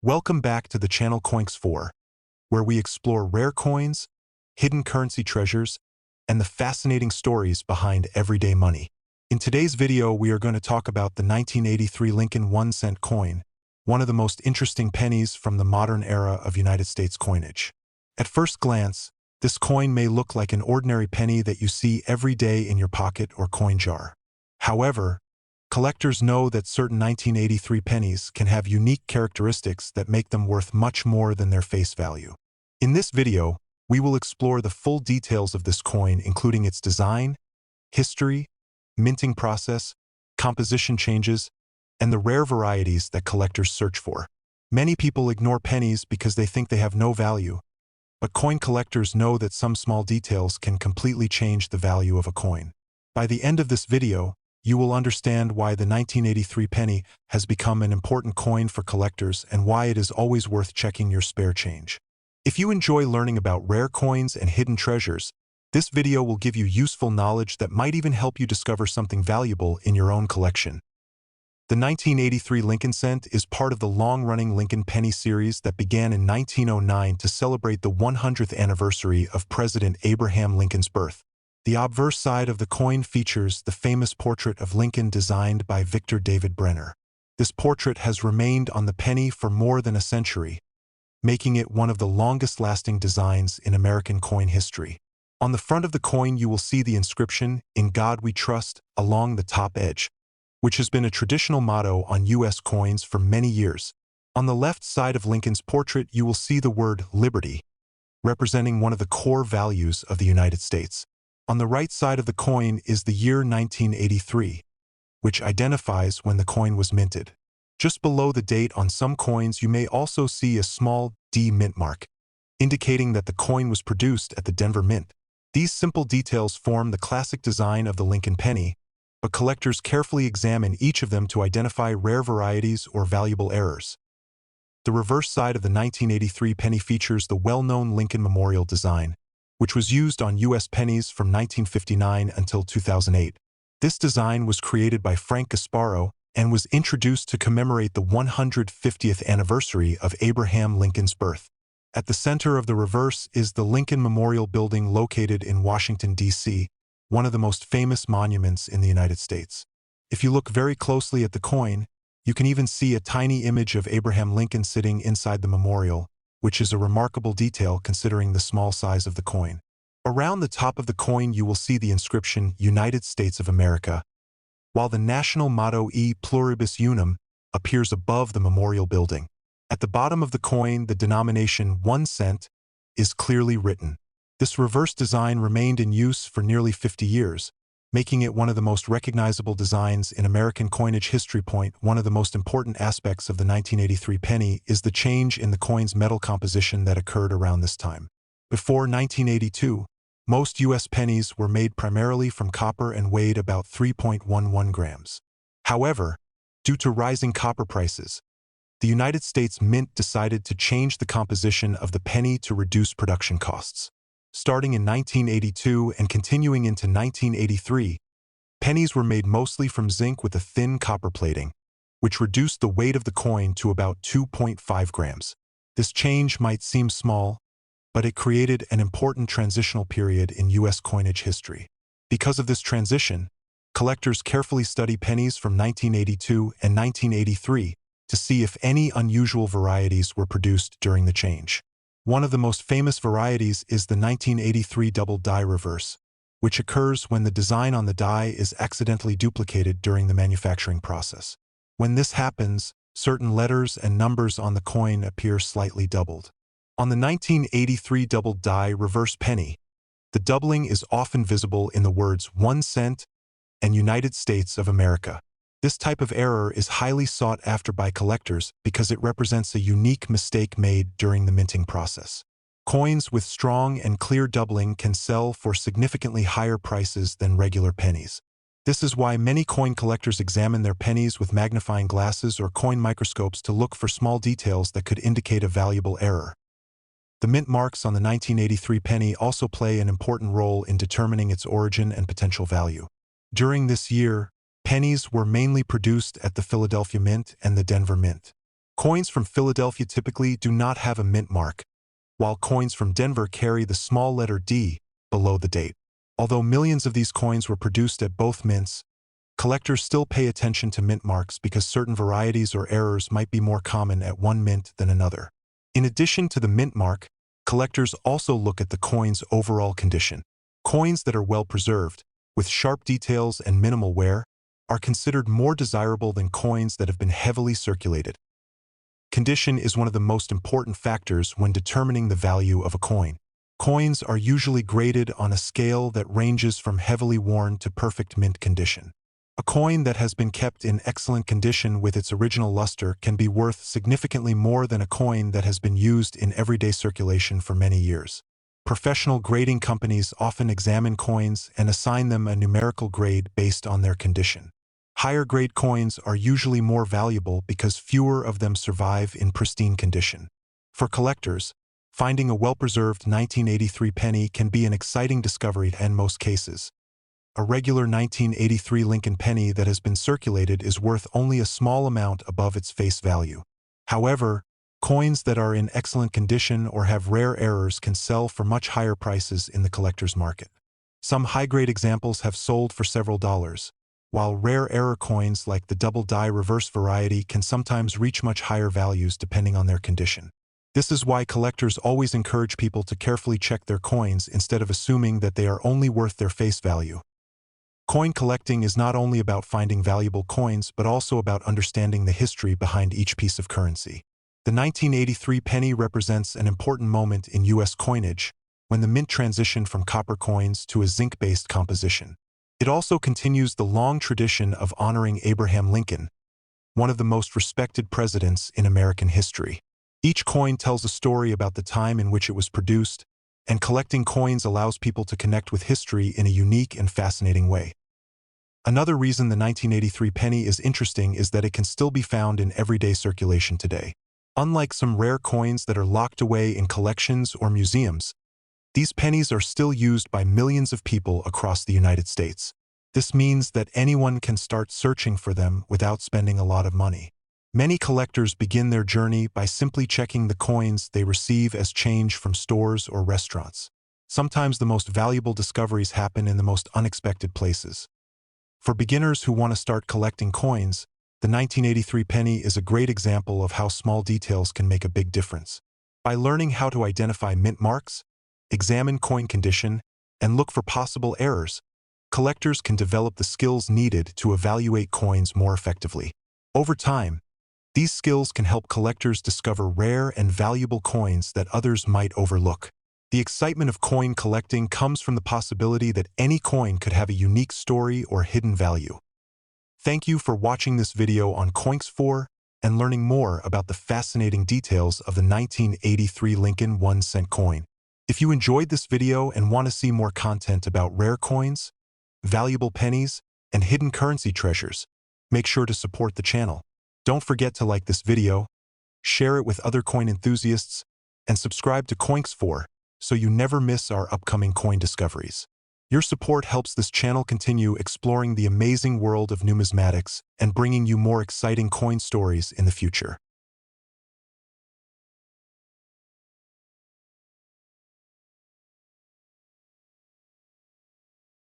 Welcome back to the channel Coinks 4, where we explore rare coins, hidden currency treasures, and the fascinating stories behind everyday money. In today's video, we are going to talk about the 1983 Lincoln 1-cent coin, one of the most interesting pennies from the modern era of United States coinage. At first glance, this coin may look like an ordinary penny that you see every day in your pocket or coin jar. However, collectors know that certain 1983 pennies can have unique characteristics that make them worth much more than their face value. In this video, we will explore the full details of this coin, including its design, history, minting process, composition changes, and the rare varieties that collectors search for. Many people ignore pennies because they think they have no value, but coin collectors know that some small details can completely change the value of a coin. By the end of this video, you will understand why the 1983 penny has become an important coin for collectors and why it is always worth checking your spare change. If you enjoy learning about rare coins and hidden treasures, this video will give you useful knowledge that might even help you discover something valuable in your own collection. The 1983 Lincoln cent is part of the long-running Lincoln penny series that began in 1909 to celebrate the 100th anniversary of President Abraham Lincoln's birth. The obverse side of the coin features the famous portrait of Lincoln designed by Victor David Brenner. This portrait has remained on the penny for more than a century, making it one of the longest-lasting designs in American coin history. On the front of the coin, you will see the inscription, "In God We Trust," along the top edge, which has been a traditional motto on U.S. coins for many years. On the left side of Lincoln's portrait, you will see the word liberty, representing one of the core values of the United States. On the right side of the coin is the year 1983, which identifies when the coin was minted. Just below the date on some coins, you may also see a small D mint mark, indicating that the coin was produced at the Denver Mint. These simple details form the classic design of the Lincoln penny, but collectors carefully examine each of them to identify rare varieties or valuable errors. The reverse side of the 1983 penny features the well-known Lincoln Memorial design, which was used on U.S. pennies from 1959 until 2008. This design was created by Frank Gasparo and was introduced to commemorate the 150th anniversary of Abraham Lincoln's birth. At the center of the reverse is the Lincoln Memorial Building located in Washington, D.C., one of the most famous monuments in the United States. If you look very closely at the coin, you can even see a tiny image of Abraham Lincoln sitting inside the memorial, which is a remarkable detail considering the small size of the coin. Around the top of the coin, you will see the inscription United States of America, while the national motto E Pluribus Unum appears above the memorial building. At the bottom of the coin, the denomination 1 cent is clearly written. This reverse design remained in use for nearly 50 years, making it one of the most recognizable designs in American coinage history. One of the most important aspects of the 1983 penny is the change in the coin's metal composition that occurred around this time. Before 1982, most U.S. pennies were made primarily from copper and weighed about 3.11 grams. However, due to rising copper prices, the United States Mint decided to change the composition of the penny to reduce production costs. Starting in 1982 and continuing into 1983, pennies were made mostly from zinc with a thin copper plating, which reduced the weight of the coin to about 2.5 grams. This change might seem small, but it created an important transitional period in U.S. coinage history. Because of this transition, collectors carefully study pennies from 1982 and 1983 to see if any unusual varieties were produced during the change. One of the most famous varieties is the 1983 double die reverse, which occurs when the design on the die is accidentally duplicated during the manufacturing process. When this happens, certain letters and numbers on the coin appear slightly doubled. On the 1983 double die reverse penny, the doubling is often visible in the words 1 cent and United States of America. This type of error is highly sought after by collectors because it represents a unique mistake made during the minting process. Coins with strong and clear doubling can sell for significantly higher prices than regular pennies. This is why many coin collectors examine their pennies with magnifying glasses or coin microscopes to look for small details that could indicate a valuable error. The mint marks on the 1983 penny also play an important role in determining its origin and potential value. During this year, pennies were mainly produced at the Philadelphia Mint and the Denver Mint. Coins from Philadelphia typically do not have a mint mark, while coins from Denver carry the small letter D below the date. Although millions of these coins were produced at both mints, collectors still pay attention to mint marks because certain varieties or errors might be more common at one mint than another. In addition to the mint mark, collectors also look at the coin's overall condition. Coins that are well preserved, with sharp details and minimal wear, are considered more desirable than coins that have been heavily circulated. Condition is one of the most important factors when determining the value of a coin. Coins are usually graded on a scale that ranges from heavily worn to perfect mint condition. A coin that has been kept in excellent condition with its original luster can be worth significantly more than a coin that has been used in everyday circulation for many years. Professional grading companies often examine coins and assign them a numerical grade based on their condition. Higher-grade coins are usually more valuable because fewer of them survive in pristine condition. For collectors, finding a well-preserved 1983 penny can be an exciting discovery in most cases. A regular 1983 Lincoln penny that has been circulated is worth only a small amount above its face value. However, coins that are in excellent condition or have rare errors can sell for much higher prices in the collector's market. Some high-grade examples have sold for several dollars, while rare error coins like the double die reverse variety can sometimes reach much higher values depending on their condition. This is why collectors always encourage people to carefully check their coins instead of assuming that they are only worth their face value. Coin collecting is not only about finding valuable coins but also about understanding the history behind each piece of currency. The 1983 penny represents an important moment in U.S. coinage when the mint transitioned from copper coins to a zinc-based composition. It also continues the long tradition of honoring Abraham Lincoln, one of the most respected presidents in American history. Each coin tells a story about the time in which it was produced, and collecting coins allows people to connect with history in a unique and fascinating way. Another reason the 1983 penny is interesting is that it can still be found in everyday circulation today. Unlike some rare coins that are locked away in collections or museums, these pennies are still used by millions of people across the United States. This means that anyone can start searching for them without spending a lot of money. Many collectors begin their journey by simply checking the coins they receive as change from stores or restaurants. Sometimes the most valuable discoveries happen in the most unexpected places. For beginners who want to start collecting coins, the 1983 penny is a great example of how small details can make a big difference. By learning how to identify mint marks, examine coin condition, and look for possible errors, collectors can develop the skills needed to evaluate coins more effectively. Over time, these skills can help collectors discover rare and valuable coins that others might overlook. The excitement of coin collecting comes from the possibility that any coin could have a unique story or hidden value. Thank you for watching this video on Coinks4 and learning more about the fascinating details of the 1983 Lincoln 1-cent coin. If you enjoyed this video and want to see more content about rare coins, valuable pennies, and hidden currency treasures, make sure to support the channel. Don't forget to like this video, share it with other coin enthusiasts, and subscribe to Coinks4 so you never miss our upcoming coin discoveries. Your support helps this channel continue exploring the amazing world of numismatics and bringing you more exciting coin stories in the future.